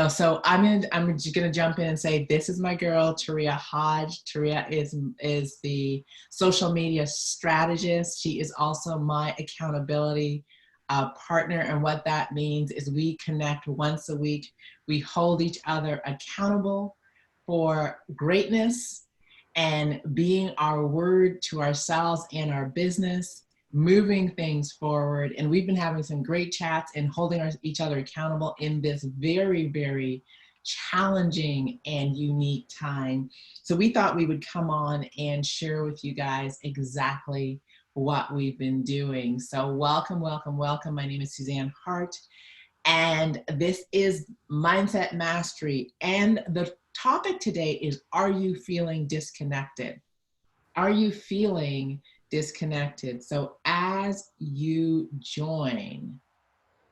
So I'm just gonna jump in and say this is my girl, Taria Hodge. Taria is the social media strategist. She is also my accountability partner, and what that means is we connect once a week. We hold each other accountable for greatness and being our word to ourselves and our business, moving things forward. And we've been having some great chats and holding each other accountable in this very, very challenging and unique time. So we thought we would come on and share with you guys exactly what we've been doing. So welcome, welcome, welcome. My name is Suzanne Hart, and this is Mindset Mastery. And the topic today is, are you feeling disconnected? Are you feeling disconnected? So as you join,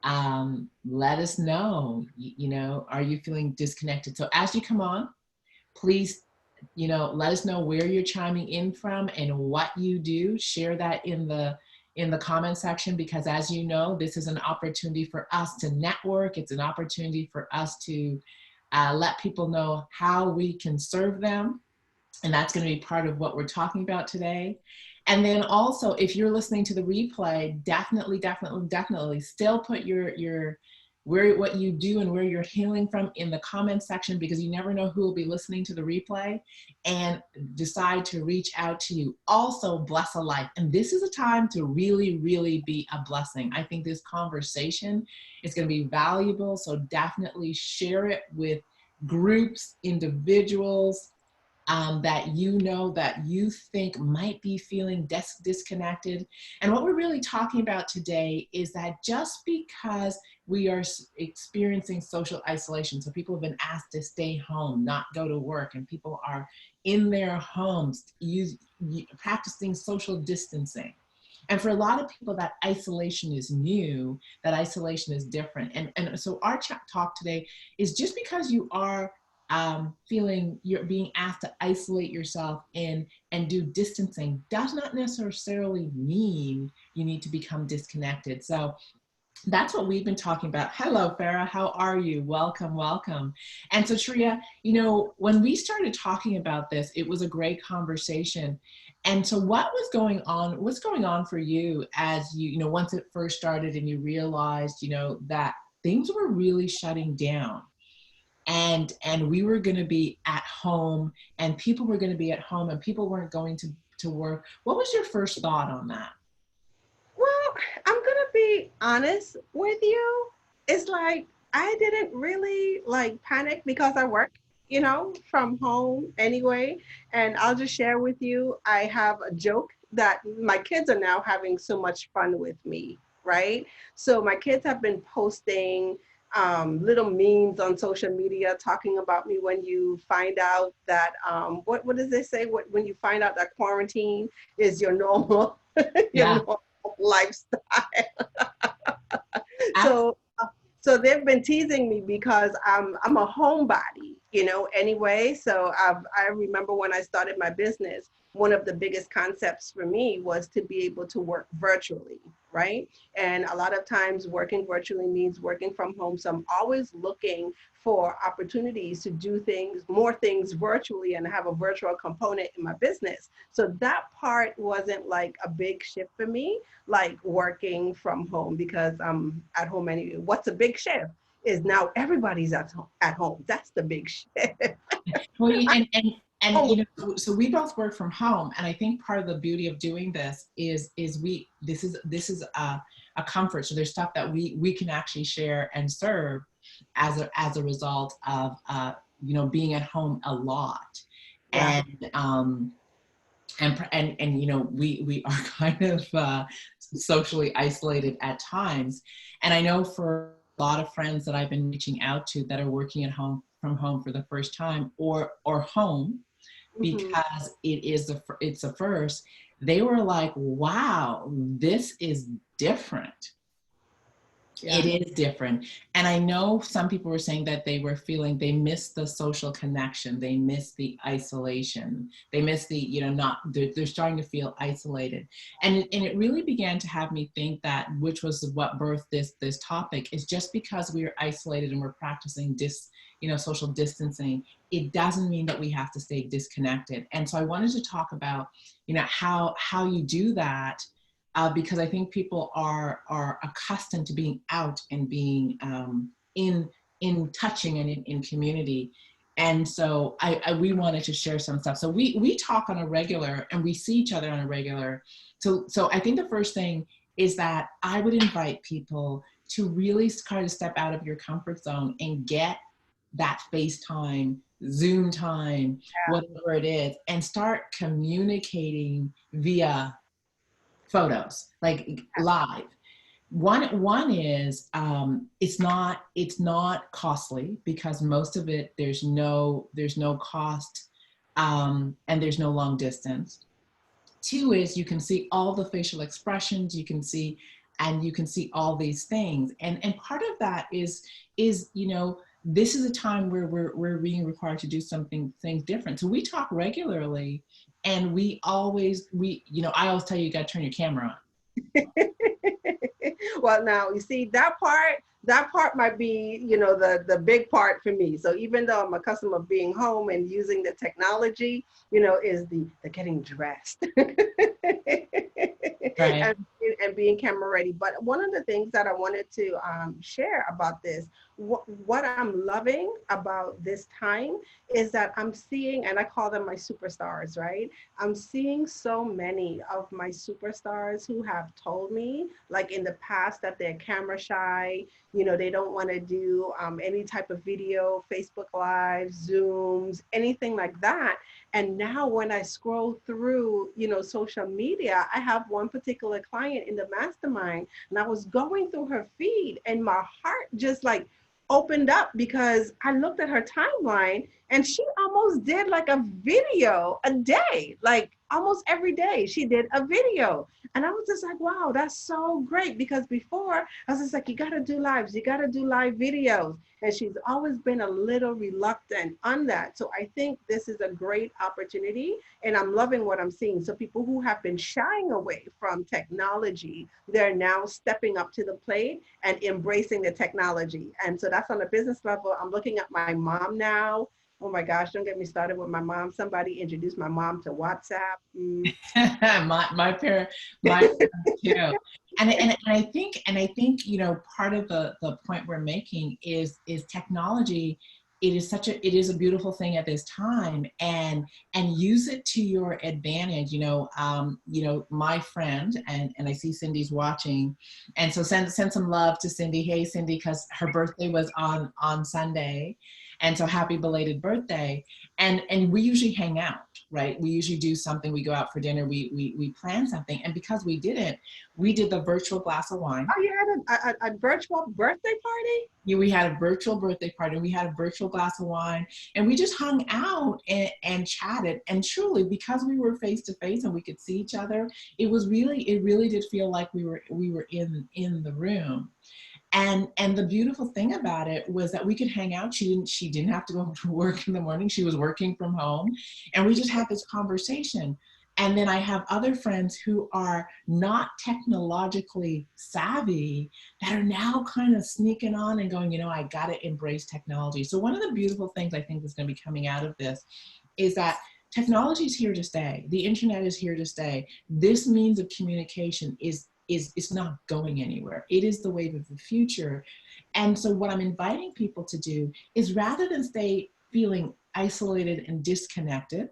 let us know, are you feeling disconnected? So as you come on, please, let us know where you're chiming in from and what you do. Share that in the comment section, because as you know, this is an opportunity for us to network. It's an opportunity for us to let people know how we can serve them. And that's going to be part of what we're talking about today. And then also, if you're listening to the replay, definitely still put what you do and where you're healing from in the comment section, because you never know who will be listening to the replay and decide to reach out to you. Also, bless a life. And this is a time to really, really be a blessing. I think this conversation is going to be valuable. So definitely share it with groups, individuals, that that you think might be feeling disconnected. And what we're really talking about today is that just because we are experiencing social isolation, so people have been asked to stay home, not go to work, and people are in their homes practicing social distancing. And for a lot of people, that isolation is new, that isolation is different. And so our talk today is, just because you are feeling you're being asked to isolate yourself and do distancing, does not necessarily mean you need to become disconnected. So that's what we've been talking about. Hello, Farah. How are you? Welcome, welcome. And so, Shreya, when we started talking about this, it was a great conversation. And so what's going on for you as once it first started and you realized, that things were really shutting down? And we were going to be at home, and people were going to be at home, and people weren't going to work. What was your first thought on that? Well, I'm going to be honest with you. It's like I didn't really panic because I work, from home anyway. And I'll just share with you, I have a joke that my kids are now having so much fun with me, right? So my kids have been posting little memes on social media talking about me when you find out that, what does they say? When you find out that quarantine is your normal, your Yeah. normal lifestyle. So so they've been teasing me because I'm a homebody, anyway. So I remember when I started my business, one of the biggest concepts for me was to be able to work virtually, right? And a lot of times working virtually means working from home. So I'm always looking for opportunities to do more things virtually and have a virtual component in my business. So that part wasn't like a big shift for me, like working from home, because I'm at home anyway. What's a big shift is now everybody's at home. That's the big shift. Well, and Oh, so we both work from home, and I think part of the beauty of doing this is this is a comfort. So there's stuff that we can actually share and serve as a result of being at home a lot. yeah. And we are kind of socially isolated at times. And I know for a lot of friends that I've been reaching out to that are working at home from home for the first time, or home, Mm-hmm. because it's a first, they were like, wow, this is different. Yeah. It is different. And I know some people were saying that they were feeling they missed the social connection, they missed the isolation, they missed the, you know, not, they're starting to feel isolated. And it really began to have me think that, which was what birthed this topic, is just because we are isolated and we're practicing social distancing, it doesn't mean that we have to stay disconnected. And so I wanted to talk about, how you do that, because I think people are accustomed to being out and being in touching and in community. And so we wanted to share some stuff. So we talk on a regular, and we see each other on a regular. So I think the first thing is that I would invite people to really kind of step out of your comfort zone and get that FaceTime, Zoom time, whatever it is, and start communicating via photos, like live. One is, it's not costly, because most of it, there's no cost, and there's no long distance. Two is, you can see all the facial expressions, you can see all these things, and part of that is this is a time where we're being required to do things different. So we talk regularly, and I always tell you, you got to turn your camera on. Well, now you see that part might be, the big part for me. So even though I'm accustomed of being home and using the technology, is the getting dressed Right. and being camera ready. But one of the things that I wanted to share about this, what I'm loving about this time is that I'm seeing, and I call them my superstars, right? I'm seeing so many of my superstars who have told me, like in the past, that they're camera shy, they don't want to do any type of video, Facebook Live, Zooms, anything like that. And now when I scroll through, social media, I have one particular client in the mastermind, and I was going through her feed, and my heart just like opened up, because I looked at her timeline, and she almost did like a video a day, like almost every day she did a video. And I was just like, wow, that's so great. Because before I was just like, you got to do lives, you got to do live videos. And she's always been a little reluctant on that. So I think this is a great opportunity, and I'm loving what I'm seeing. So people who have been shying away from technology, they're now stepping up to the plate and embracing the technology. And so that's on a business level. I'm looking at my mom now. Oh my gosh, don't get me started with my mom. Somebody introduced my mom to WhatsApp. My parents too. And I think part of the point we're making is technology. It is a beautiful thing at this time, and use it to your advantage. My friend, and I see Cindy's watching, and so send some love to Cindy. Hey Cindy, because her birthday was on Sunday, and so happy belated birthday. And we usually hang out, right? We usually do something. We go out for dinner. We plan something. And because we did the virtual glass of wine. Oh, you had a virtual birthday party? Yeah, we had a virtual birthday party. We had a virtual glass of wine, and we just hung out and chatted. And truly, because we were face to face and we could see each other, it really did feel like we were in the room. And the beautiful thing about it was that we could hang out. She didn't have to go to work in the morning. She was working from home, and we just had this conversation. And then I have other friends who are not technologically savvy that are now kind of sneaking on and going, I got to embrace technology. So one of the beautiful things I think is going to be coming out of this is that technology is here to stay. The internet is here to stay. This means of communication is not going anywhere. It is the wave of the future. And so what I'm inviting people to do is, rather than stay feeling isolated and disconnected,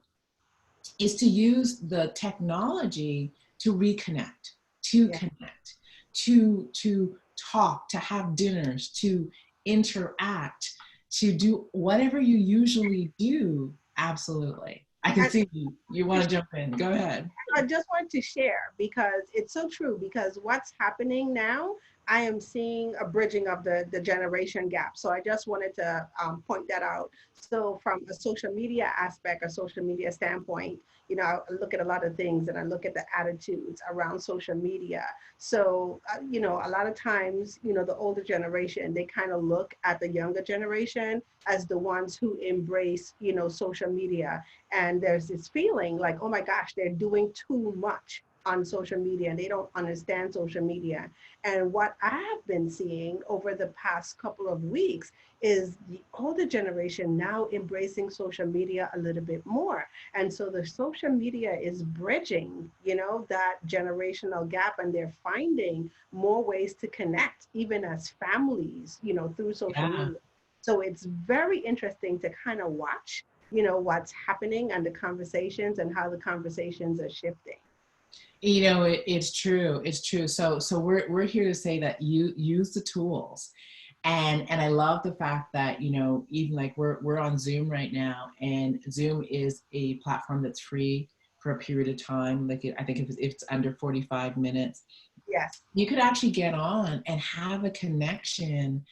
is to use the technology to reconnect, to connect, to talk, to have dinners, to interact, to do whatever you usually do. Absolutely. I can see you want to jump in. Go ahead. I just want to share because it's so true. Because what's happening now, I am seeing a bridging of the generation gap. So I just wanted to point that out. So from a social media aspect, a social media standpoint, you know, I look at a lot of things and I look at the attitudes around social media. So, you know, a lot of times, you know, the older generation, they kind of look at the younger generation as the ones who embrace, you know, social media. And there's this feeling like, oh my gosh, they're doing too much on social media and they don't understand social media. And what I have been seeing over the past couple of weeks is the older generation now embracing social media a little bit more. And so the social media is bridging, you know, that generational gap, and they're finding more ways to connect, even as families, you know, through social Yeah. media. So it's very interesting to kind of watch, you know, what's happening and the conversations and how the conversations are shifting. You know, it's true. It's true. So we're here to say that you use the tools. And I love the fact that, you know, even like we're on Zoom right now, and Zoom is a platform that's free for a period of time. Like I think if it's under 45 minutes, Yes. you could actually get on and have a connection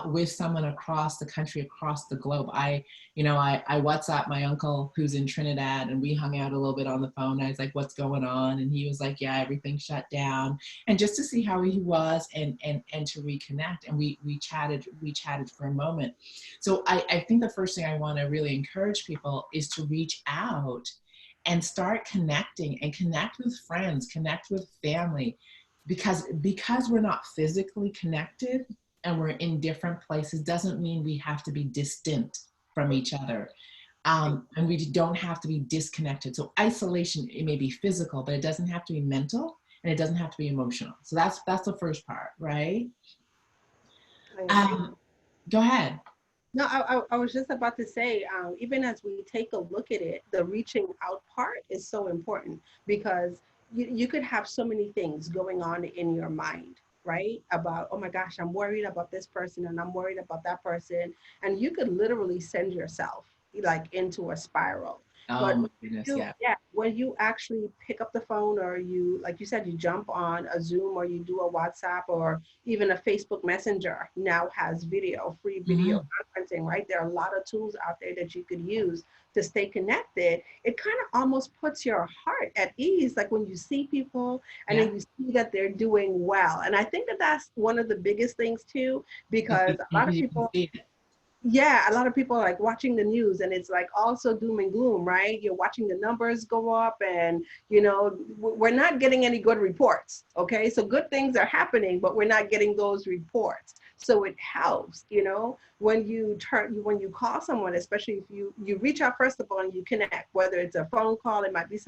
with someone across the country, across the globe. I WhatsApp my uncle who's in Trinidad, and we hung out a little bit on the phone. I was like, "What's going on?" And he was like, "Yeah, everything shut down." And just to see how he was, and to reconnect, and we chatted for a moment. So I think the first thing I want to really encourage people is to reach out and start connecting, and connect with friends, connect with family, because we're not physically connected and we're in different places doesn't mean we have to be distant from each other. And we don't have to be disconnected. So isolation, it may be physical, but it doesn't have to be mental, and it doesn't have to be emotional. So that's the first part, right? I agree. um, Go ahead. No, I was just about to say, even as we take a look at it, the reaching out part is so important because you could have so many things going on in your mind, right? About, oh my gosh, I'm worried about this person and I'm worried about that person. And you could literally send yourself like into a spiral. Oh But my goodness, yeah. yeah, when you actually pick up the phone, or you, like you said, you jump on a Zoom or you do a WhatsApp, or even a Facebook Messenger now has video, free video Mhm. conferencing, right? There are a lot of tools out there that you could use to stay connected. It kind of almost puts your heart at ease, like when you see people and Yeah. then you see that they're doing well. And I think that that's one of the biggest things too, because a lot of You can people, see it. yeah, a lot of people are like watching the news and it's like also doom and gloom, right? You're watching the numbers go up and, you know, we're not getting any good reports. Okay. So good things are happening, but we're not getting those reports. So it helps, you know, when when you call someone, especially if you reach out first of all and you connect, whether it's a phone call, it might be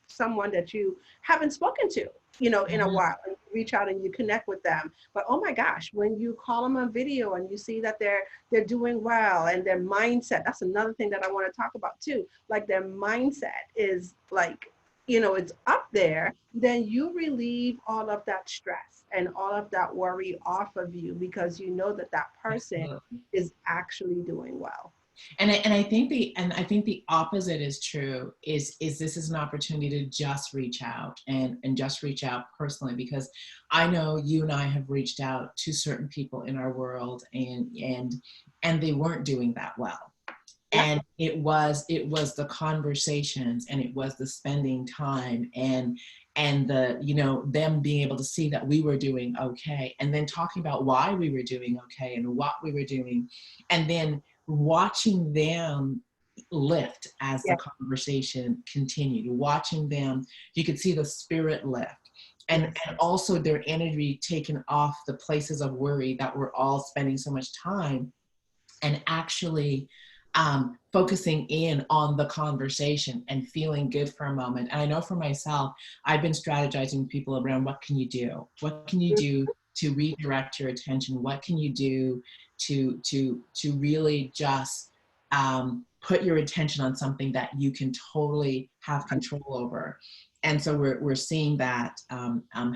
someone that you haven't spoken to, you know, in a Mhm. while, and you reach out and you connect with them. But oh my gosh, when you call them on video and you see that they're doing well, and their mindset, that's another thing that I want to talk about too, like their mindset is like, you know, it's up there, then you relieve all of that stress and all of that worry off of you, because you know that that person Absolutely. is actually doing well. And I think the opposite is true, is this is an opportunity to just reach out, and just reach out personally, because I know you and I have reached out to certain people in our world, and they weren't doing that well. Yeah. And it was the conversations, and it was the spending time, and the, them being able to see that we were doing okay, and then talking about why we were doing okay and what we were doing, and then watching them lift as the Yeah. conversation continued, watching them, you could see the spirit lift, and Yes. and also their energy taken off the places of worry that we're all spending so much time, and actually focusing in on the conversation and feeling good for a moment. And I know for myself, I've been strategizing with people around, what can you do? What can you do to redirect your attention? What can you do to really just put your attention on something that you can totally have control over? And so we're seeing that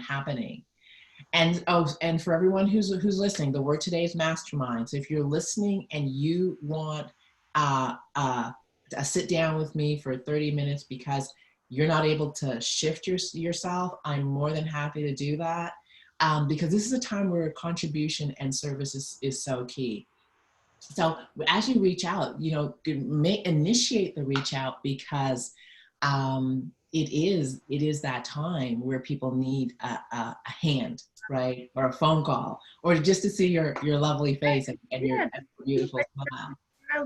happening. And for everyone who's listening, the word today is mastermind. So if you're listening and you want uh, uh, a sit down with me for 30 minutes, because you're not able to shift yourself, I'm more than happy to do that, because this is a time where contribution and service is so key. So as you reach out, initiate the reach out, because it is that time where people need a hand, right, or a phone call, or just to see your lovely face and your Yeah, beautiful smile.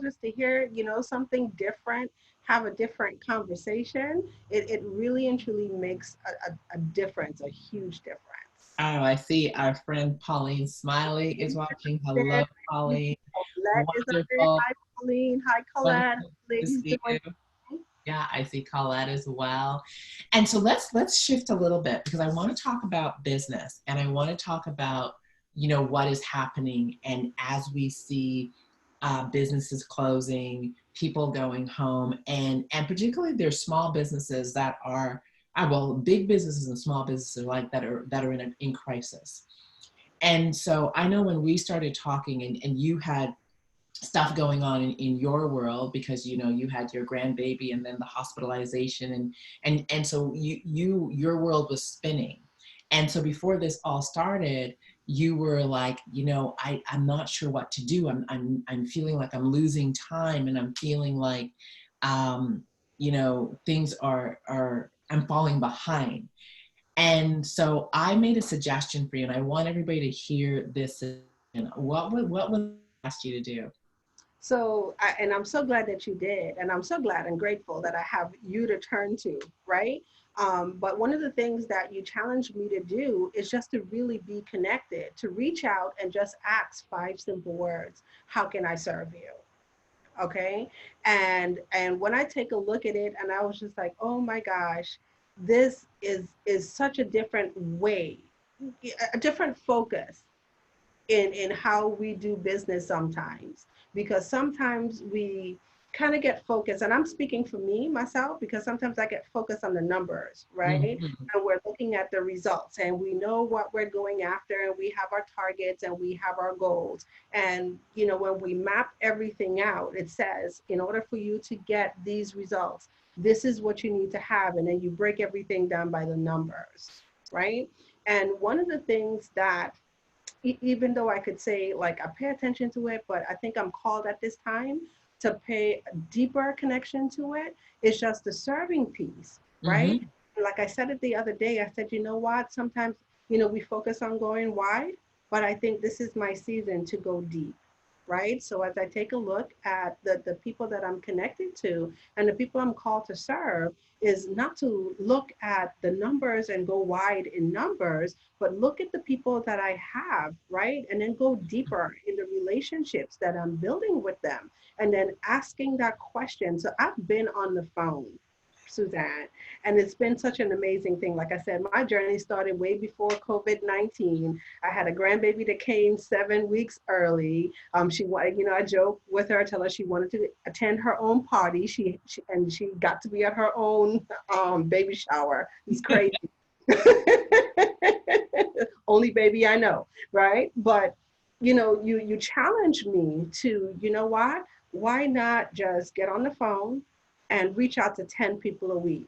just to hear, something different, have a different conversation. It really and truly makes a difference, a huge difference. Oh, I see our friend Pauline Smiley is watching. Hello, Pauline. Colette is up there. Wonderful, Hi, Pauline. Hi, Colette. wonderful to Ladies see doing? you. Yeah, I see Colette as well. And so let's shift a little bit, because I want to talk about business, and I want to talk about what is happening, and as we see businesses closing, people going home, and particularly there's small businesses that are well, big businesses and small businesses like that are in crisis. And so I know when we started talking, and you had stuff going on in your world, because you had your grandbaby and then the hospitalization, and so your world was spinning. And so before this all started, you were like, I'm not sure what to do. I'm feeling like I'm losing time, and I'm feeling like things are I'm falling behind. And so I made a suggestion for you, and I want everybody to hear this. What would I ask you to do? So, and I'm so glad that you did. And I'm so glad and grateful that I have you to turn to, right? But one of the things that you challenged me to do is just to really be connected, to reach out and just ask 5 simple words. How can I serve you? Okay. And when I take a look at it, and I was just like, oh my gosh, this is such a different way, a different focus in how we do business sometimes, because sometimes we kind of get focused, and I'm speaking for me myself, because sometimes I get focused on the numbers, right? Mhm. And we're looking at the results, and we know what we're going after, and we have our targets, and we have our goals. And when we map everything out, it says, in order for you to get these results, this is what you need to have. And then you break everything down by the numbers, right? And one of the things that, even though I could say, like, I pay attention to it, but I think I'm called at this time to pay a deeper connection to it, is just the serving piece, right? Mhm. Like I said it the other day, I said, you know what? Sometimes, we focus on going wide, but I think this is my season to go deep, right? So as I take a look at the people that I'm connected to and the people I'm called to serve, is not to look at the numbers and go wide in numbers, but look at the people that I have, right? And then go deeper in the relationships that I'm building with them. And then asking that question. So I've been on the phone, Suzanne, and it's been such an amazing thing. Like I said, my journey started way before COVID-19. I had a grandbaby that came 7 weeks early. She wanted, I joke with her, tell her she wanted to attend her own party. And she got to be at her own baby shower. It's crazy. Only baby I know, right? But you challenge me to, what? Why not just get on the phone and reach out to 10 people a week?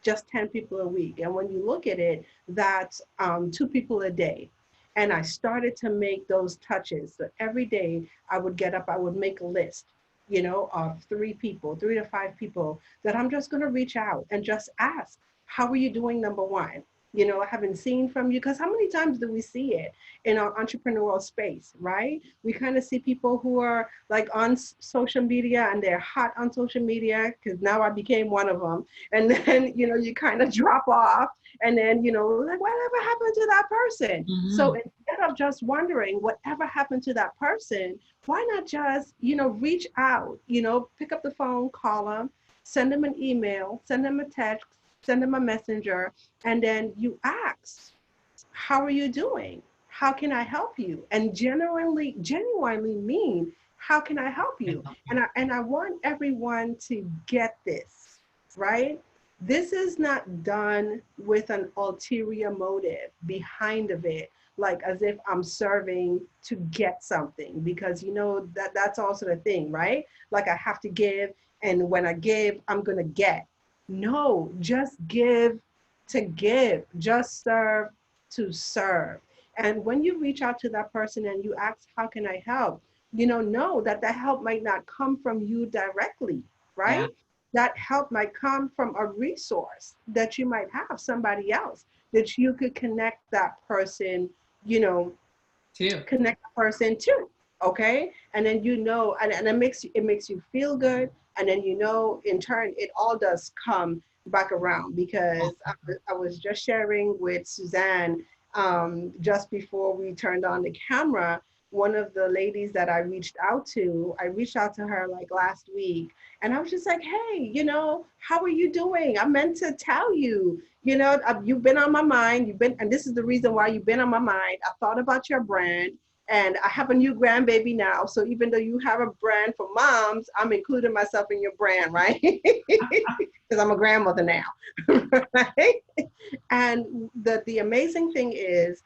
Just 10 people a week. And when you look at it, that's 2 people a day. And I started to make those touches. So every day I would get up, I would make a list, of 3 people, 3 to 5 people that I'm just going to reach out and just ask, how are you doing? Number one, I haven't seen from you. Because how many times do we see it in our entrepreneurial space, right? We kind of see people who are like on social media, and they're hot on social media, because now I became one of them. And then, you kind of drop off, and then, like, whatever happened to that person? So Mhm. instead of just wondering whatever happened to that person, why not just, reach out, pick up the phone, call them, send them an email, send them a text, send them a messenger, and then you ask, how are you doing? How can I help you? And genuinely mean, how can I help you? And I want everyone to get this, right? This is not done with an ulterior motive behind of it, like as if I'm serving to get something, because that's also the thing, right? Like I have to give, and when I give, I'm gonna get. No, just give to give, just serve to serve. And when you reach out to that person and you ask, how can I help? Know that that help might not come from you directly, Yeah, right? That help might come from a resource that you might have, somebody else that you could connect that person, you know, too. connect the person to. Okay. And then and it makes you feel good. And then in turn it all does come back around, because I was just sharing with Suzanne, just before we turned on the camera. One of the ladies that I reached out to her like last week, and I was just like, hey, how are you doing? I meant to tell you, you've been on my mind. And this is the reason why you've been on my mind. I thought about your brand, and I have a new grandbaby now. So even though you have a brand for moms, I'm including myself in your brand, right? Because I'm a grandmother now, right? And the amazing thing is,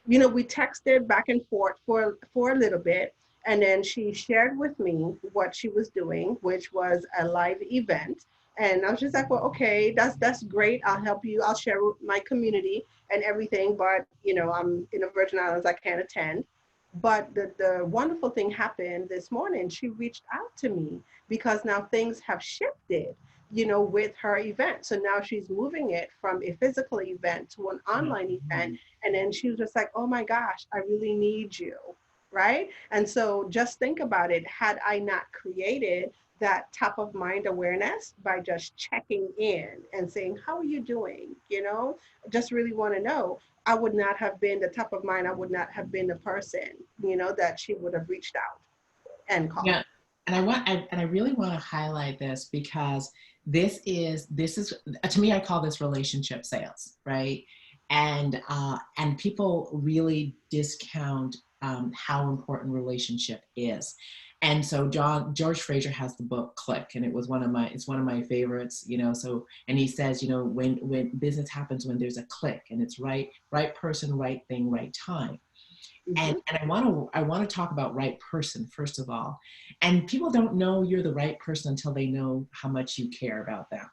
we texted back and forth for a little bit, and then she shared with me what she was doing, which was a live event. And I was just like, well, okay, that's great. I'll help you. I'll share with my community and everything. But I'm in the Virgin Islands. I can't attend. But the wonderful thing happened this morning. She reached out to me because now things have shifted, with her event. So now she's moving it from a physical event to an online event. And then she was just like, oh my gosh, I really need you. Right. And so just think about it. Had I not created that top of mind awareness by just checking in and saying, how are you doing? Just really want to know. I would not have been the top of mind. I would not have been the person, that she would have reached out and called. Yeah, and I really want to highlight this because this is to me, I call this relationship sales, right? And people really discount how important relationship is. And so George Fraser has the book Click, and it's one of my favorites, so, and he says, when business happens, when there's a click, and it's right person, right thing, right time. And, Mhm. and I want to talk about right person first of all. And people don't know you're the right person until they know how much you care about them.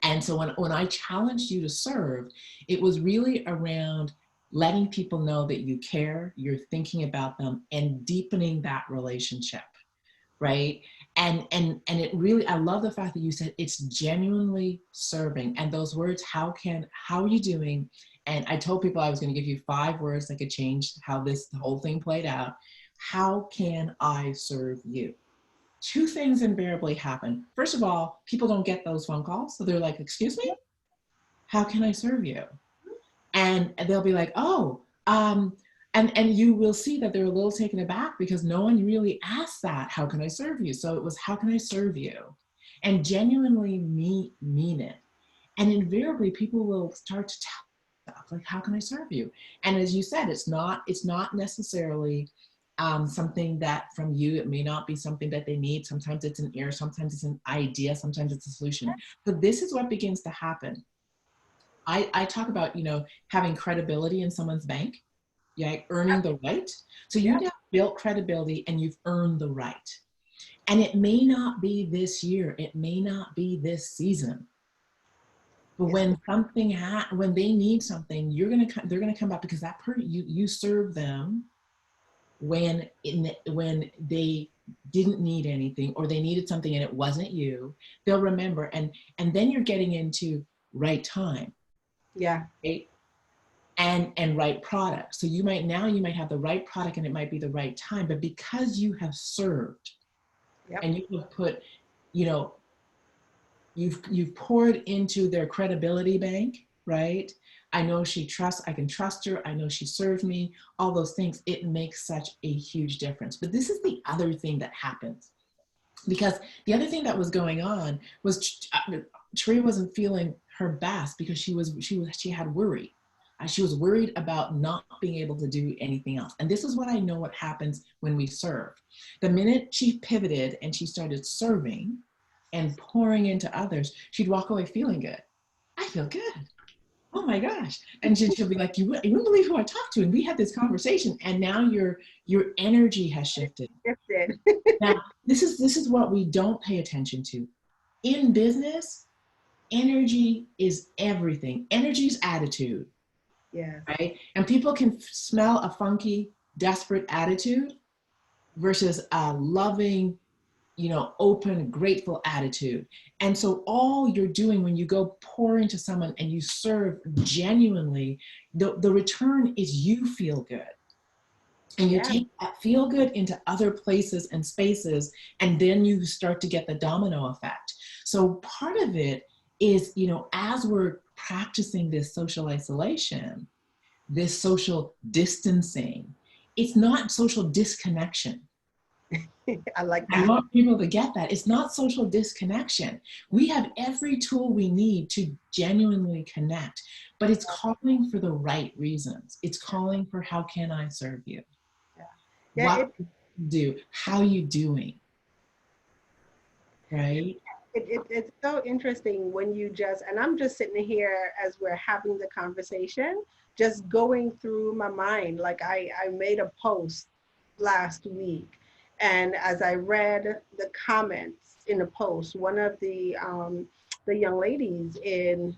And so when I challenged you to serve, it was really around letting people know that you care, you're thinking about them, and deepening that relationship, right? And it really, I love the fact that you said it's genuinely serving. And those words, how are you doing? And I told people I was going to give you 5 words that could change how the whole thing played out. How can I serve you? 2 things invariably happen. First of all, people don't get those phone calls, so they're like, excuse me, how can I serve you? And they'll be like, oh, and you will see that they're a little taken aback because no one really asked that, how can I serve you? So it was, how can I serve you? And genuinely mean it. And invariably people will start to tell stuff like, how can I serve you? And as you said, it's not necessarily something that from you, it may not be something that they need. Sometimes it's an error, sometimes it's an idea, sometimes it's a solution. But this is what begins to happen. I talk about, having credibility in someone's bank, yeah, earning the right. So you Yep. now built credibility and you've earned the right. And it may not be this year, it may not be this season, but Yes. when they need something, they're gonna come back because you serve them when they didn't need anything or they needed something and it wasn't you. They'll remember, and then you're getting into right time, Yeah. right? And right product. So you might have the right product and it might be the right time, but because you have served Yep. and you have put, you know, you've poured into their credibility bank, right? I can trust her, I know she served me, all those things. It makes such a huge difference. But this is the other thing that happens. Because the other thing that was going on was Taria wasn't feeling her best because she had worry. She was worried about not being able to do anything else. And this is what I know what happens when we serve. The minute she pivoted and she started serving and pouring into others, she'd walk away feeling good. I feel good. Oh my gosh. And she'll be like, you wouldn't believe who I talked to. And we had this conversation. And now your energy has shifted. Shifted. Now, this is what we don't pay attention to. in business, energy is everything. Energy is attitude, Yes. right? And people can smell a funky, desperate attitude versus a loving, open, grateful attitude. And so all you're doing when you go pour into someone and you serve genuinely, the return is you feel good. And you Yeah. take that feel good into other places and spaces, and then you start to get the domino effect. So part of it is, as we're practicing this social isolation, this social distancing, it's not social disconnection. I like I that. want people to get that. It's not social disconnection. We have every tool we need to genuinely connect, but it's calling for the right reasons. It's calling for how can I serve you? Yeah. Yeah. What do? How you doing? Right? It's so interesting when you just, and I'm just sitting here as we're having the conversation, just going through my mind. Like I made a post last week, and as I read the comments in the post, one of the young ladies in,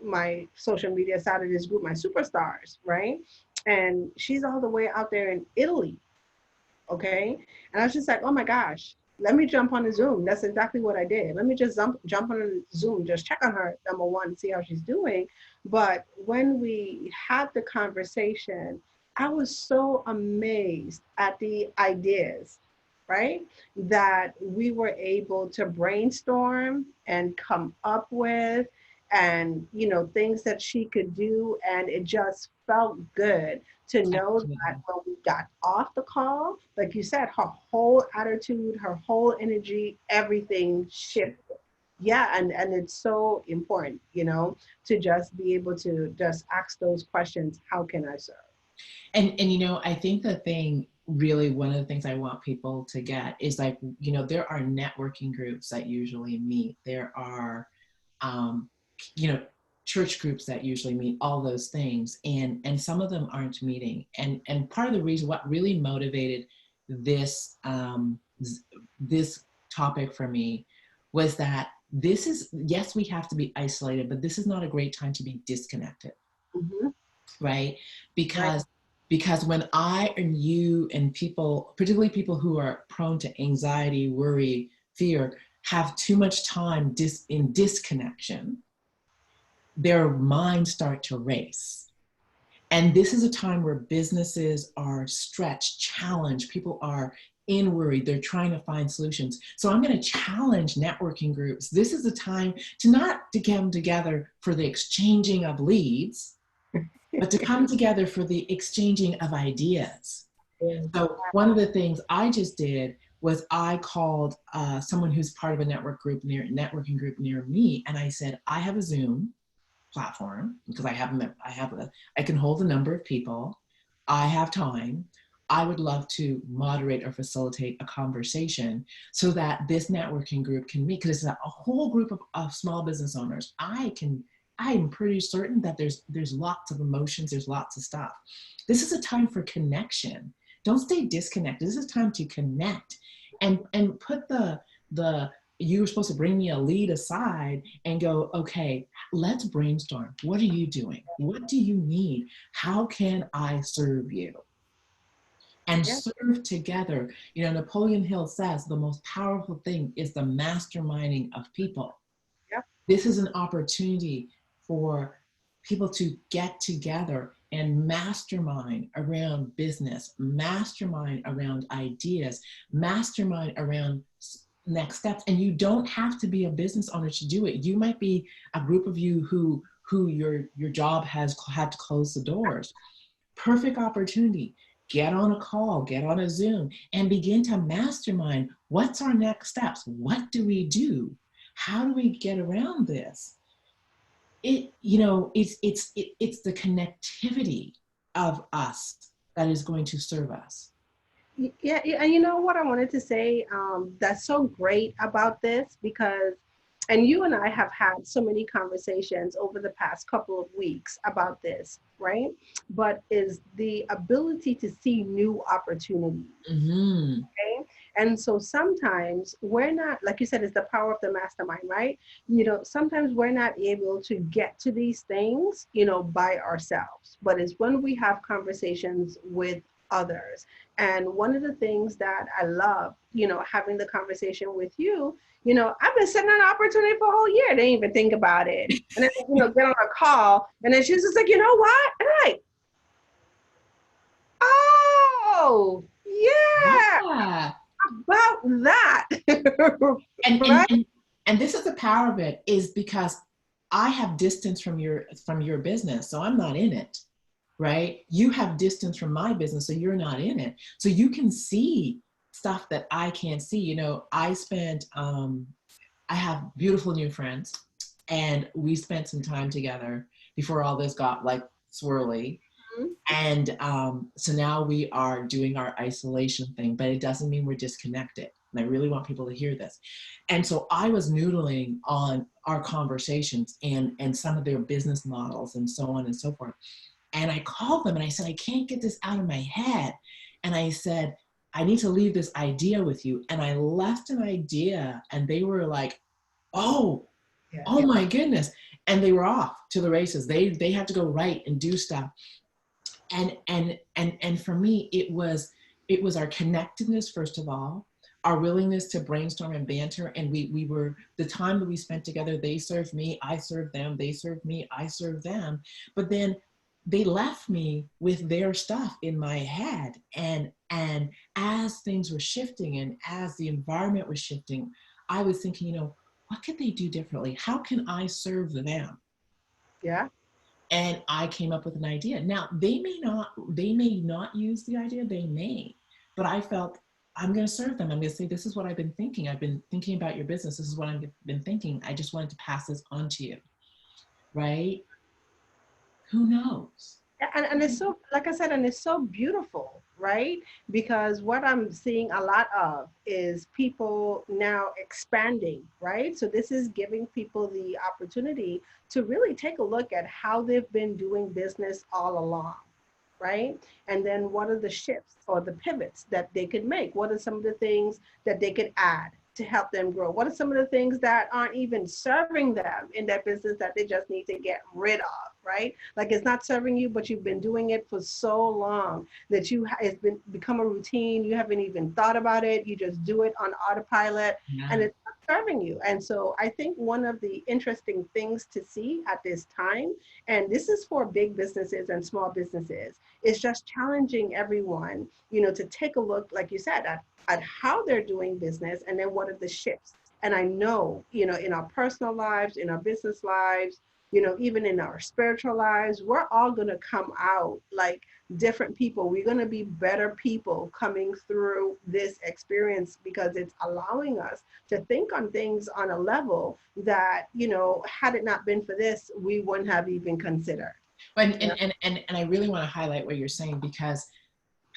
my social media side of this group, my superstars, right? And she's all the way out there in Italy. Okay. And I was just like, oh my gosh, let me jump on a Zoom. That's exactly what I did. Let me just jump on a Zoom, just check on her, number one, see how she's doing. But when we had the conversation, I was so amazed at the ideas, right? That we were able to brainstorm and come up with, and, things that she could do. And it just felt good to know that Absolutely. when we got off the call, like you said, her whole attitude, her whole energy, everything shifted. Yeah, and it's so important, to just be able to just ask those questions. How can I serve? And I think the thing really, one of the things I want people to get is like, there are networking groups that usually meet. There are um, you know, church groups that usually meet, all those things. And some of them aren't meeting. And part of the reason what really motivated this this topic for me was that this is, yes, we have to be isolated, but this is not a great time to be disconnected, Hmm. right? Right. Because when I and you and people, particularly people who are prone to anxiety, worry, fear, have too much time in disconnection, their minds start to race. And this is a time where businesses are stretched, challenged, people are in worry, they're trying to find solutions. So I'm going to challenge networking groups. This is a time to not to come together for the exchanging of leads, but to come together for the exchanging of ideas. Yeah. So one of the things I just did was I called someone who's part of a networking group near me, and I said, I have a Zoom platform because I can hold a number of people. I have time. I would love to moderate or facilitate a conversation so that this networking group can meet, because it's a whole group of small business owners. I'm pretty certain that there's lots of emotions, there's lots of stuff. This is a time for connection. Don't stay disconnected. This is time to connect and put the you were supposed to bring me a lead aside and go, okay, let's brainstorm. What are you doing? What do you need? How can I serve you? And Yeah. serve together. Napoleon Hill says the most powerful thing is the masterminding of people. Yeah. This is an opportunity for people to get together and mastermind around business, mastermind around ideas, mastermind around next steps. And you don't have to be a business owner to do it. You might be a group of you who your job has had to close the doors. Perfect opportunity. Get on a call, get on a Zoom, and begin to mastermind. What's our next steps? What do we do? How do we get around this? It's the connectivity of us that is going to serve us. Yeah, yeah, and you know what I wanted to say, that's so great about this, because, and you and I have had so many conversations over the past couple of weeks about this, right? But is the ability to see new opportunities. Mm-hmm. Okay. And so sometimes we're not, like you said, it's the power of the mastermind, right? You know, sometimes we're not able to get to these things, you know, by ourselves, but it's when we have conversations with others. And one of the things that I love, you know, having the conversation with you, you know, I've been sitting on an opportunity for a whole year. Didn't even think about it. And then, you know, get on a call. And then she was just like, you know what? And I'm like, oh, yeah, Yeah. about that. And, and, Right? and, and this is the power of it, is because I have distance from your business. So I'm not in it, right? You have distance from my business. So you're not in it. So you can see stuff that I can't see. You know, I have beautiful new friends, and we spent some time together before all this got like swirly. And so now we are doing our isolation thing, but it doesn't mean we're disconnected. And I really want people to hear this. And so I was noodling on our conversations and some of their business models and so on and so forth. And I called them and I said, I can't get this out of my head. And I said, I need to leave this idea with you. And I left an idea, and they were like, oh, Yeah. oh my goodness. And they were off to the races. They had to go write and do stuff. And for me, it was our connectedness, first of all, our willingness to brainstorm and banter. And we were, the time that we spent together, they served me, I served them, they served me, I served them. But then they left me with their stuff in my head. And as things were shifting and as the environment was shifting, I was thinking, what could they do differently? How can I serve them? Yeah. And I came up with an idea. Now they may not use the idea, they may, but I felt, I'm going to serve them. I'm going to say, this is what I've been thinking. I've been thinking about your business. This is what I've been thinking. I just wanted to pass this on to you. Right? Who knows? And it's so, like I said, and it's so beautiful, right? Because what I'm seeing a lot of is people now expanding, right? So this is giving people the opportunity to really take a look at how they've been doing business all along, right? And then what are the shifts or the pivots that they could make? What are some of the things that they could add to help them grow? What are some of the things that aren't even serving them in that business that they just need to get rid of, right? Like it's not serving you, but you've been doing it for so long that it's been become a routine. You haven't even thought about it. You just do it on autopilot, and Yeah. it's not serving you. And so I think one of the interesting things to see at this time, and this is for big businesses and small businesses, is just challenging everyone, to take a look, like you said, at how they're doing business, and then what are the shifts. And I know, in our personal lives, in our business lives, even in our spiritual lives, we're all going to come out like different people. We're going to be better people coming through this experience because it's allowing us to think on things on a level that, had it not been for this, we wouldn't have even considered. And I really want to highlight what you're saying, because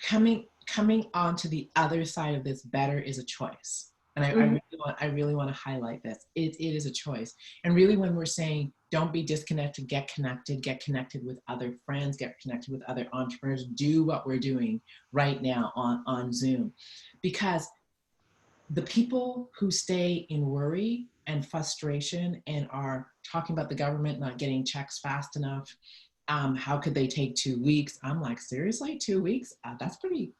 coming onto the other side of this better is a choice. And Mhm. I really want to highlight this. It is a choice. And really, when we're saying don't be disconnected, get connected with other friends, get connected with other entrepreneurs, do what we're doing right now on Zoom. Because the people who stay in worry and frustration and are talking about the government not getting checks fast enough, how could they take 2 weeks? I'm like, seriously, 2 weeks? That's pretty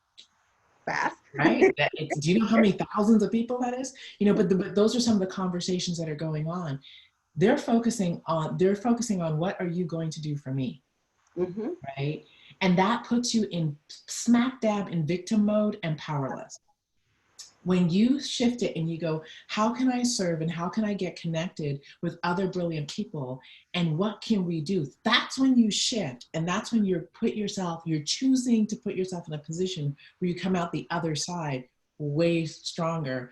Fast. right. Do you know how many thousands of people that is? But those are some of the conversations that are going on. They're focusing on what are you going to do for me, Hmm. right? And that puts you in smack dab in victim mode and powerless. When you shift it and you go, how can I serve and how can I get connected with other brilliant people, and what can we do? That's when you shift, and that's when you're choosing to put yourself in a position where you come out the other side way stronger.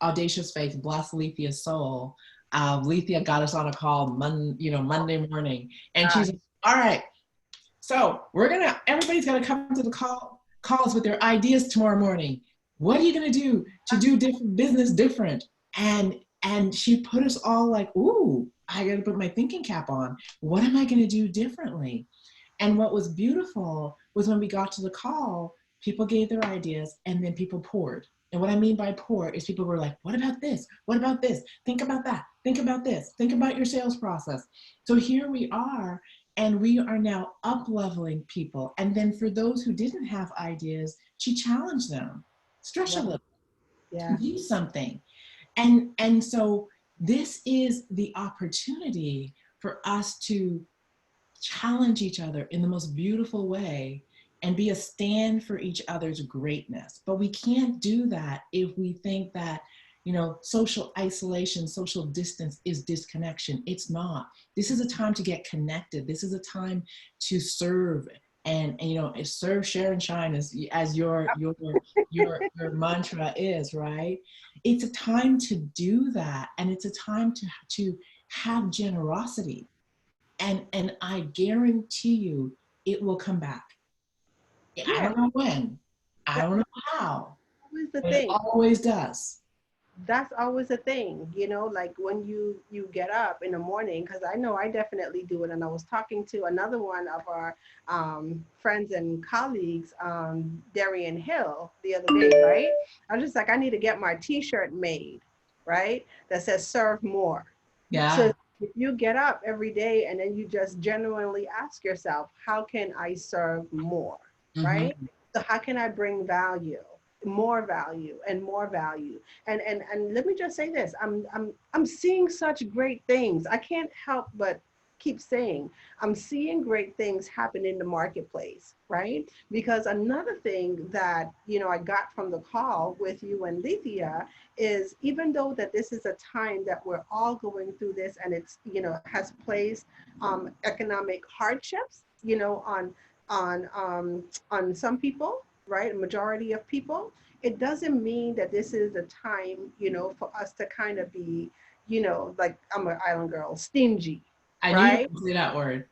Audacious Faith, bless Lethea's soul. Lethea got us on a call Monday morning, and she's like, all right, so everybody's gonna come to the calls with their ideas tomorrow morning. What are you gonna do to do different business different? And she put us all like, ooh, I gotta put my thinking cap on. What am I gonna do differently? And what was beautiful was when we got to the call, people gave their ideas and then people poured And what I mean by poor is people were like, what about this? What about this? Think about that. Think about this. Think about your sales process. So here we are, and we are now up leveling people. And then for those who didn't have ideas, she challenged them. Stretch a Right. little, Yeah. do something. And so this is the opportunity for us to challenge each other in the most beautiful way and be a stand for each other's greatness. But we can't do that if we think that, social isolation, social distance is disconnection. It's not. This is a time to get connected. This is a time to serve and serve, share, and shine as your mantra is, right? It's a time to do that, and it's a time to have generosity, and I guarantee you it will come back. I Yeah. don't know when, I That's don't know how, always the but it thing. always does. That's always a thing, like when you get up in the morning, because I know I definitely do it. And I was talking to another one of our friends and colleagues, Darian Hill, the other day, right? I was just like, I need to get my t-shirt made, right, that says serve more. So Yeah. if you get up every day and then you just genuinely ask yourself, how can I serve more, right? Hmm. So how can I bring value, more value and more value? And let me just say this, I'm seeing such great things. I can't help but keep saying I'm seeing great things happen in the marketplace, right? Because another thing that I got from the call with you and Lethea is, even though that this is a time that we're all going through this, and it's has placed economic hardships on some people, right, a majority of people, it doesn't mean that this is a time for us to kind of be like, I'm an island girl, stingy, I knew you were right? going to say that word.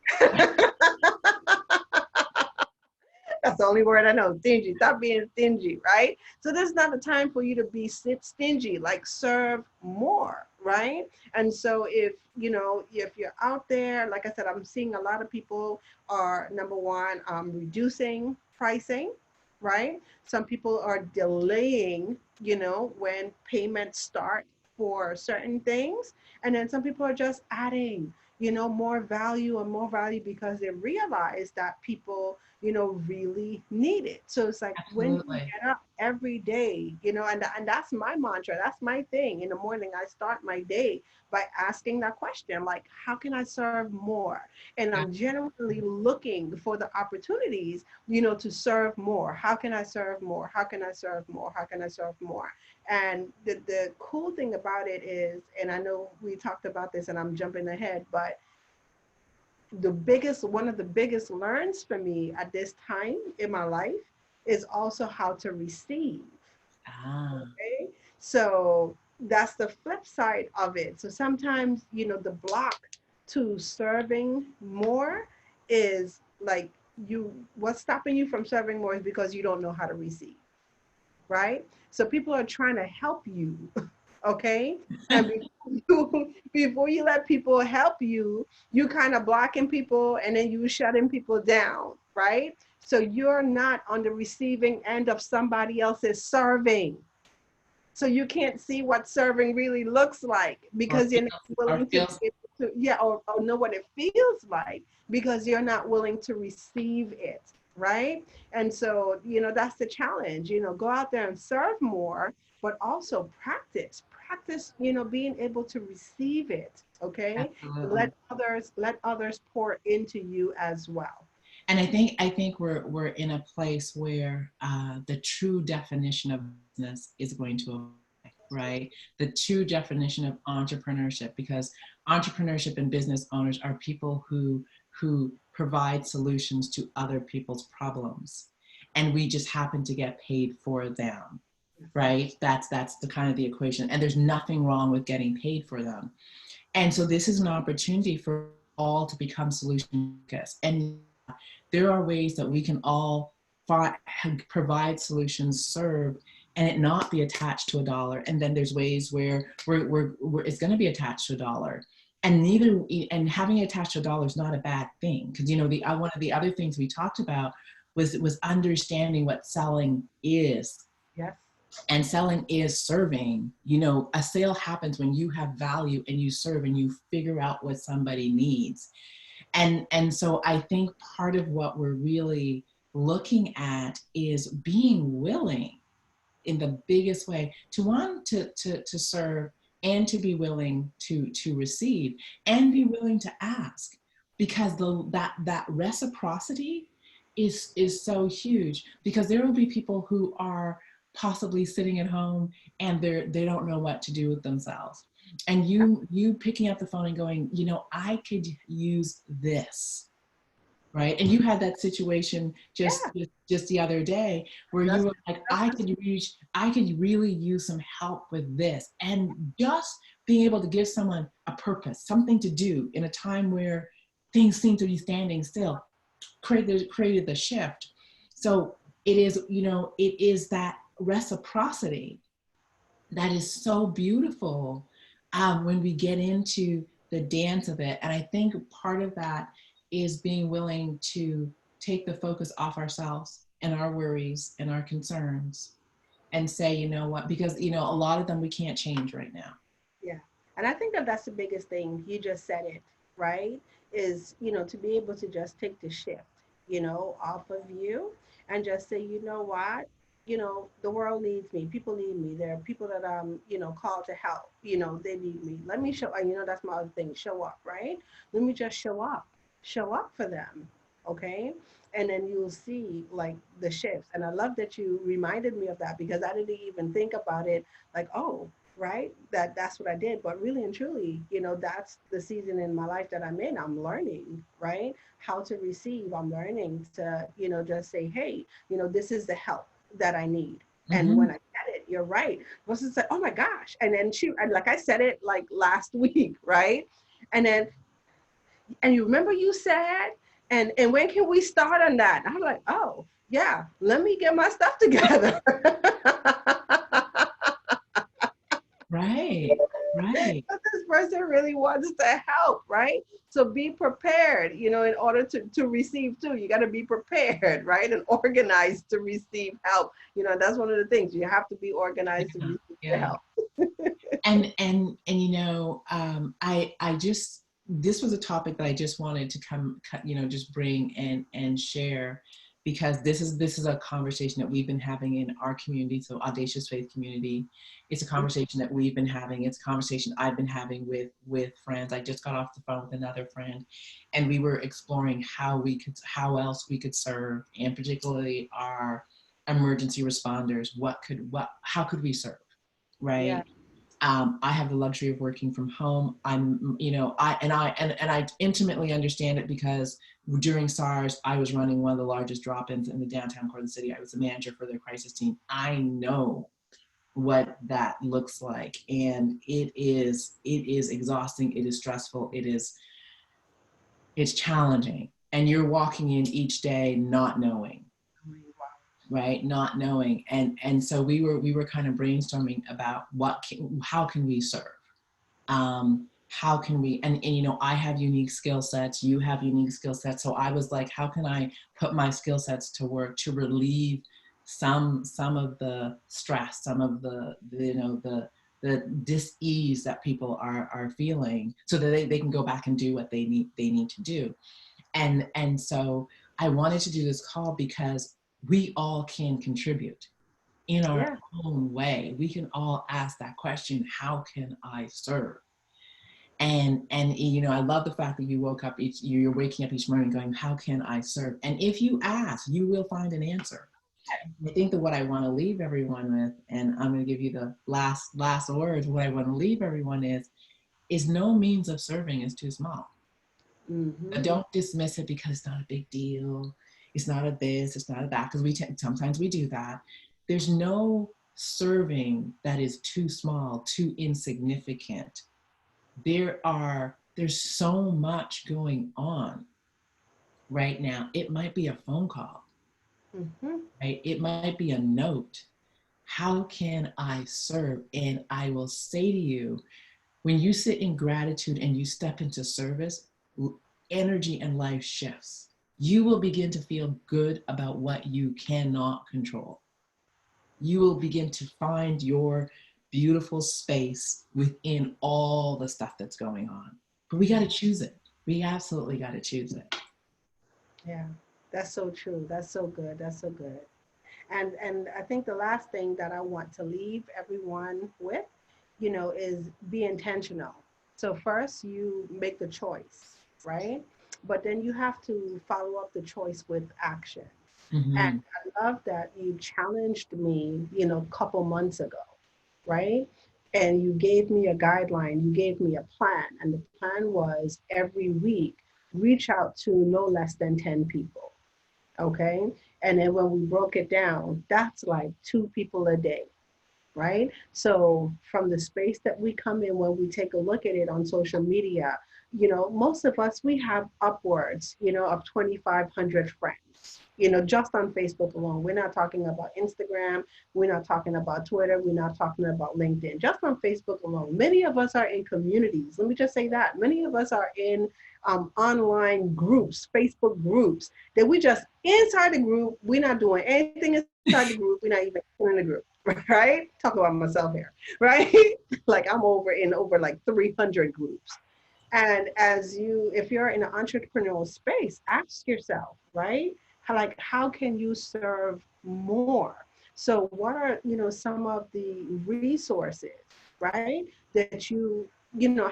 That's the only word I know. Stingy. Stop being stingy, right? So this is not a time for you to be stingy. Like, serve more, right? And so if you're out there, like I said, I'm seeing a lot of people are, number one, reducing pricing, right? Some people are delaying, when payments start for certain things, and then some people are just adding, more value and more value because they realize that people really need it. So it's like, when you Absolutely. get up every day, and that's my mantra. That's my thing. In the morning, I start my day by asking that question, like, how can I serve more? And I'm genuinely looking for the opportunities, to serve more. How can I serve more? How can I serve more? How can I serve more? And the cool thing about it is, and I know we talked about this and I'm jumping ahead, but one of the biggest learns for me at this time in my life is also how to receive. Ah. Okay, so that's the flip side of it. So sometimes the block to serving more is like, what's stopping you from serving more is because you don't know how to receive, right? So people are trying to help you, okay? And before you let people help you, you kind of blocking people and then you shutting people down, right? So you're not on the receiving end of somebody else's serving. So you can't see what serving really looks like or because you're not feels or willing to feels be able to, yeah, or know what it feels like because you're not willing to receive it, right? And so, that's the challenge, go out there and serve more, but also practice, being able to receive it, okay? absolutely. Let others pour into you as well. And I think we're in a place where the true definition of business is going to apply, right? The true definition of entrepreneurship, because entrepreneurship and business owners are people who provide solutions to other people's problems, and we just happen to get paid for them, right? That's the kind of the equation, and there's nothing wrong with getting paid for them. And so this is an opportunity for all to become solution focused. And there are ways that we can all provide solutions, serve, and it not be attached to a dollar. And then there's ways where it's going to be attached to a dollar. And having it attached to a dollar is not a bad thing, because the one of the other things we talked about was understanding what selling is. Yes. And selling is serving. You know, a sale happens when you have value and you serve and you figure out what somebody needs. And so I think part of what we're really looking at is being willing in the biggest way to want to serve, and to be willing to receive, and be willing to ask, because that reciprocity is so huge, because there will be people who are possibly sitting at home and they don't know what to do with themselves, and you picking up the phone and going, you know, I could use this, right? And you had that situation Yeah, just the other day where you that's were like, that's I could really use some help with this. And just being able to give someone a purpose, something to do in a time where things seem to be standing still, created the shift. So it is, you know, it is that reciprocity that is so beautiful, when we get into the dance of it. And I think part of that is being willing to take the focus off ourselves and our worries and our concerns, and say, you know what, because, you know, a lot of them we can't change right now. Yeah. And I think that that's the biggest thing. You just said it, right? Is, to be able to just take the shift, off of you and just say, you know what? The world needs me. People need me. There are people that called to help. They need me. Let me show, and that's my other thing, show up, right? Let me just show up. Show up for them. Okay. And then you'll see like the shifts. And I love that you reminded me of that, because I didn't even think about it like, oh, right, that's what I did. But really and truly, that's the season in my life that I'm in. I'm learning, right, how to receive. I'm learning to just say, hey, this is the help that I need. And Mm-hmm. when I get it, you're right, versus say, oh my gosh. And then and like I said it like last week, right? And then, and you remember you said, and when can we start on that? And I'm like, oh yeah, let me get my stuff together. Right, right. This person really wants to help, right? So be prepared, in order to receive too. You got to be prepared, right? And organized to receive help. That's one of the things. You have to be organized to Yeah, receive the yeah. help. And you know, I just, this was a topic that I just wanted to you know, just bring and share, because this is a conversation that we've been having in our community, so Audacious Faith community. It's a conversation that we've been having. It's a conversation I've been having with friends. I just got off the phone with another friend, and we were exploring how else we could serve, and particularly our emergency responders. How could we serve, Yeah, right? I have the luxury of working from home. I'm, you know, I intimately understand it, because during SARS, I was running one of the largest drop-ins in the downtown core of the city. I was the manager for their crisis team. I know what that looks like, and it is exhausting. It is stressful. It's challenging, and you're walking in each day not knowing, right, not knowing. And so we were kind of brainstorming about how can we serve, how can we, and you know, I have unique skill sets, you have unique skill sets, so I was like, how can I put my skill sets to work to relieve some of the stress, some of the you know, the dis-ease that people are feeling, so that they can go back and do what they need to do. And so I wanted to do this call because we all can contribute in our yeah, own way. We can all ask that question, how can I serve? And you know, I love the fact that you're waking up each morning going, how can I serve? And if you ask, you will find an answer. I think that what I want to leave everyone with, and I'm going to give you the last words, what I want to leave everyone is no means of serving is too small. mm-hmm. Don't dismiss it because it's not a big deal. It's not a this, it's not a that, because sometimes we do that. There's no serving that is too small, too insignificant. There's so much going on right now. It might be a phone call, Mm-hmm. right? It might be a note. How can I serve? And I will say to you, when you sit in gratitude and you step into service, energy and life shifts. You will begin to feel good about what you cannot control. you will begin to find your beautiful space within all the stuff that's going on. But we got to choose it. We absolutely got to choose it. Yeah, that's so true. That's so good. That's so good. And I think the last thing that I want to leave everyone with, is be intentional. So first you make the choice, right? But then you have to follow up the choice with action. And Mm-hmm. I love that you challenged me, a couple months ago, right? And you gave me a guideline, you gave me a plan. And the plan was every week, reach out to no less than 10 people. Okay. And then when we broke it down, that's like 2 people a day, right? So from the space that we come in, when we take a look at it on social media, most of us, we have upwards, of 2,500 friends, just on Facebook alone. We're not talking about Instagram. We're not talking about Twitter. We're not talking about LinkedIn. Just on Facebook alone. Many of us are in communities. Let me just say that. Many of us are in online groups, Facebook groups, that we just inside the group. We're not doing anything inside the group. We're not even in the group. Right? Talk about myself here, right? Like I'm over like 300 groups. And if you're in an entrepreneurial space, ask yourself, right? How can you serve more? So what are, some of the resources, right? That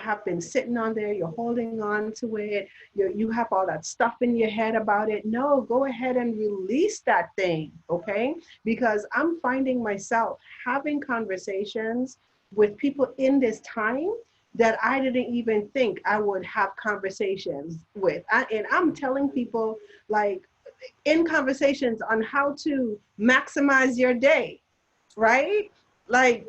have been sitting on there, you're holding on to it, you have all that stuff in your head about it. No, go ahead and release that thing, okay? Because I'm finding myself having conversations with people in this time that I didn't even think I would have conversations with. And I'm telling people, like, in conversations on how to maximize your day, right? Like,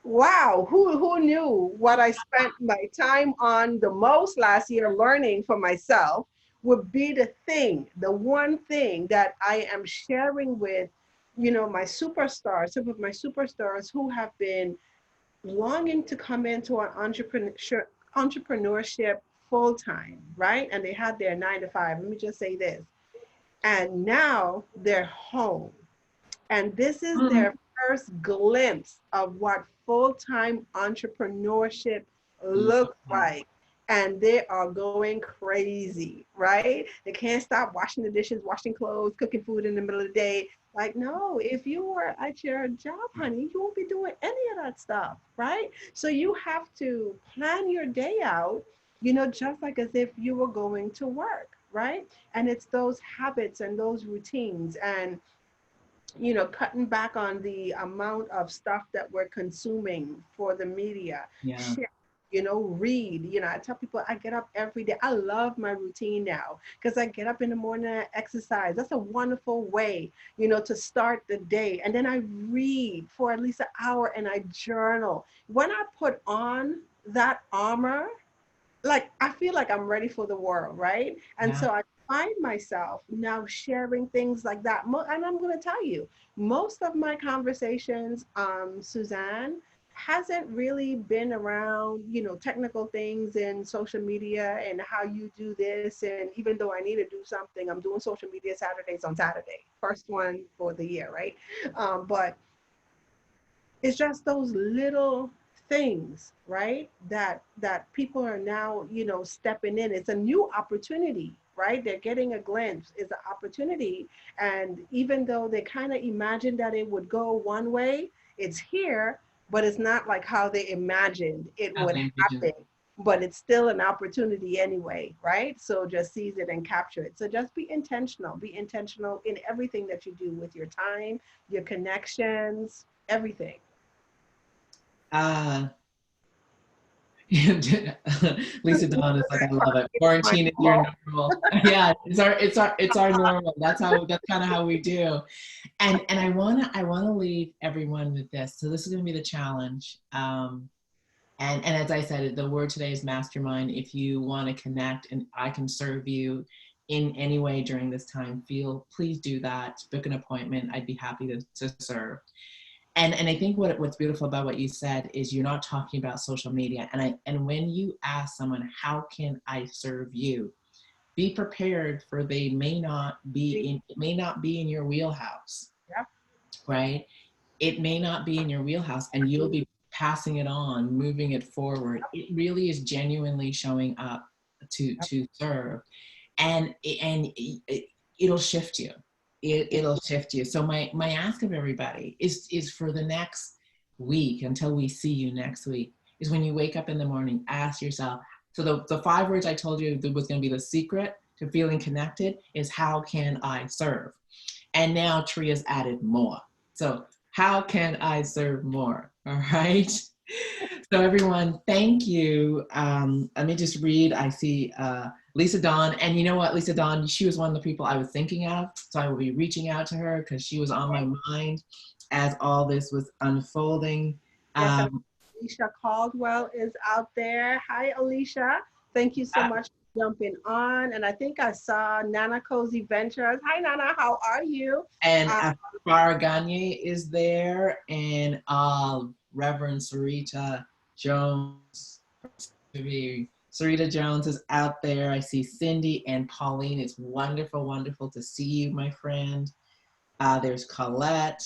wow, who knew what I spent my time on the most last year learning for myself would be the one thing that I am sharing with, my superstars, some of my superstars who have been longing to come into an entrepreneurship full time, right? And they had their 9 to 5. Let me just say this. And now they're home. And this is their first glimpse of what full-time entrepreneurship looks like. And they are going crazy, right? They can't stop washing the dishes, washing clothes, cooking food in the middle of the day. Like, no, if you were at your job, honey, you won't be doing any of that stuff, right? So you have to plan your day out, just like as if you were going to work, right? And it's those habits and those routines and cutting back on the amount of stuff that we're consuming for the media. Yeah. Share, read. I tell people I get up every day. I love my routine now because I get up in the morning and exercise. That's a wonderful way, to start the day. And then I read for at least an hour and I journal. When I put on that armor, like I feel like I'm ready for the world, right? And Yeah. so I find myself now sharing things like that. And I'm going to tell you, most of my conversations, Suzanne, hasn't really been around, technical things in social media and how you do this. And even though I need to do something, I'm doing social media Saturdays on Saturday, first one for the year, right? But it's just those little things, right? That people are now, stepping in. It's a new opportunity, right? They're getting a glimpse. It's an opportunity. And even though they kind of imagined that it would go one way, it's here, but it's not like how they imagined it would Nothing vision. happen. But it's still an opportunity anyway, right? So just seize it and capture it. So just be intentional. Be intentional in everything that you do with your time, your connections, everything. Uh, Lisa Dawn is like, I love it. Quarantine is your normal. Yeah, it's our normal. That's kind of how we do. And I wanna leave everyone with this. So this is gonna be the challenge. And as I said, the word today is mastermind. If you want to connect and I can serve you in any way during this time, please do that. Book an appointment. I'd be happy to serve. And I think what's beautiful about what you said is you're not talking about social media. And when you ask someone, how can I serve you? Be prepared for it may not be in your wheelhouse, Yeah. right? it may not be in your wheelhouse, and you'll be passing it on, moving it forward. It really is genuinely showing up to serve, and it'll shift you. It'll shift you. So my ask of everybody is for the next week, until we see you next week, is when you wake up in the morning, ask yourself. So the 5 words I told you that was going to be the secret to feeling connected is, how can I serve? And now Tria's added more. So how can I serve more? All right. So everyone, thank you. Let me just read. I see Lisa Dawn. And you know what, Lisa Dawn, she was one of the people I was thinking of. So I will be reaching out to her because she was on my mind as all this was unfolding. Yes, and Alicia Caldwell is out there. Hi, Alicia. Thank you so much for jumping on. And I think I saw Nana Cozy Ventures. Hi, Nana. How are you? And Farah Gagne is there, and Reverend Sarita Jones. Sarita Jones is out there. I see Cindy and Pauline. It's wonderful, wonderful to see you, my friend. There's Colette.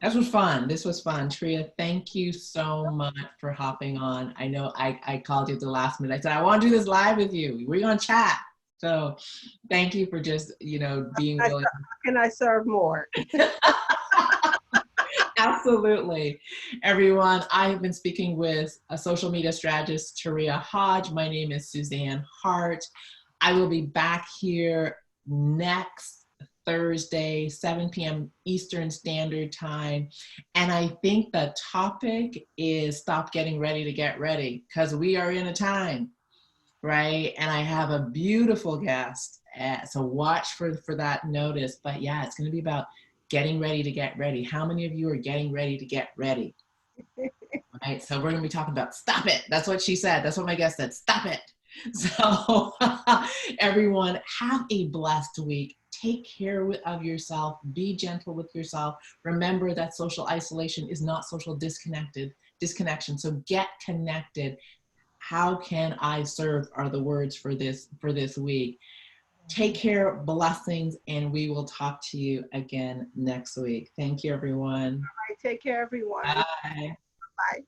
This was fun. This was fun. Tria, thank you so much for hopping on. I know I called you at the last minute. I said, I want to do this live with you. We're going to chat. So thank you for just, being willing. How can I serve more? Absolutely. Everyone, I have been speaking with a social media strategist, Taria Hodge. My name is Suzanne Hart. I will be back here next Thursday, 7 p.m. Eastern Standard Time. And I think the topic is stop getting ready to get ready, because we are in a time, right? And I have a beautiful guest. So watch for that notice. But yeah, it's going to be about getting ready to get ready. How many of you are getting ready to get ready? Right. So we're going to be talking about stop it. That's what she said. That's what my guest said. Stop it. So everyone, have a blessed week. Take care of yourself. Be gentle with yourself. Remember that social isolation is not social disconnection. So get connected. How can I serve are the words for this week. Take care, blessings, and we will talk to you again next week. Thank you, everyone. All right, take care, everyone. Bye. Bye.